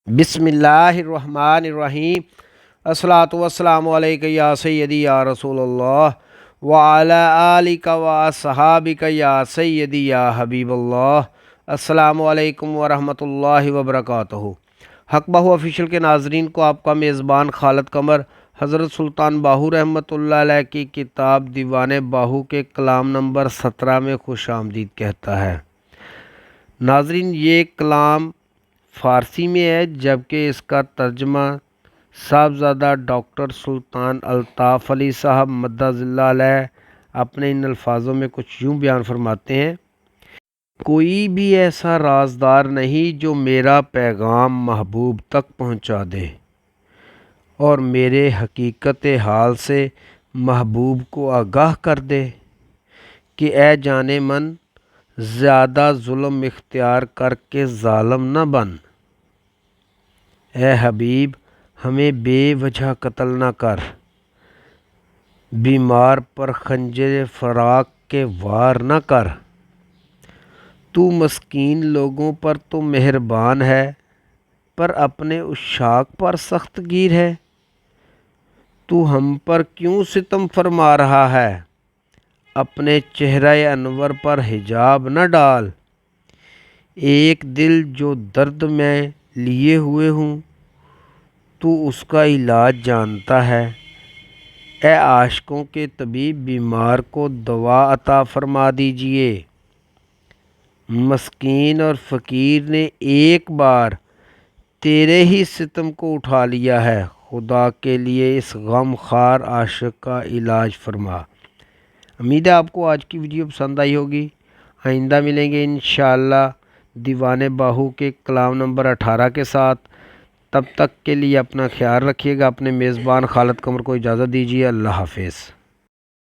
बिस्मिल्लाहिर्रहमानिर्रहीम। अस्सलातु वस्सलामु अलैका या सय्यदी या रसूलल्लाह व अला आलिका व अस्हाबिका या सय्यदी या हबीबल्लाह। अस्सलामु अलैकुम व रहमतुल्लाहि व बरकातुहू। हक बाहू ऑफिशियल के नाजरीन को आपका मेज़बान खालिद कमर हज़रत सुल्तान बाहू रहमतुल्लाह अलैह की किताब दीवाने बाहू के कलाम नंबर 17 में खुश आमदीद कहता है। नाजरीन, ये कलाम फ़ारसी में है, जबकि इसका तर्जमा साहबजादा डॉक्टर सुल्तान अल्ताफ़ अली साहब मद्दज़िल्लाह अलैह अपने इन अल्फाजों में कुछ यूँ बयान फरमाते हैं। कोई भी ऐसा राजदार नहीं जो मेरा पैगाम महबूब तक पहुँचा दे और मेरे हकीकत हाल से महबूब को आगाह कर दे कि ए जाने मन ज़्यादा जुल्म इख्तियार करके ज़ालिम न बन। ए हबीब, हमें बेवजह कत्ल न कर, बीमार पर खंजर फराक के वार न कर। तू मस्कीन लोगों पर तो मेहरबान है, पर अपने उशाक पर सख्त गिर है। तू हम पर क्यों सितम फरमा रहा है, अपने चेहरा अनवर पर हिजाब न डाल। एक दिल जो दर्द में लिए हुए हूँ, तू उसका इलाज जानता है। ए आशिकों के तबीब, बीमार को दवा अता फरमा दीजिए। मस्कीन और फ़कीर ने एक बार तेरे ही सितम को उठा लिया है। खुदा के लिए इस गमखार आशिक का इलाज फरमा। उम्मीद है आपको आज की वीडियो पसंद आई होगी। आइंदा मिलेंगे इंशाअल्लाह दीवाने बाहू के कलाम नंबर 18 के साथ। तब तक के लिए अपना ख्याल रखिएगा। अपने मेज़बान खालिद कमर को इजाज़त दीजिए। अल्लाह हाफ़िज़।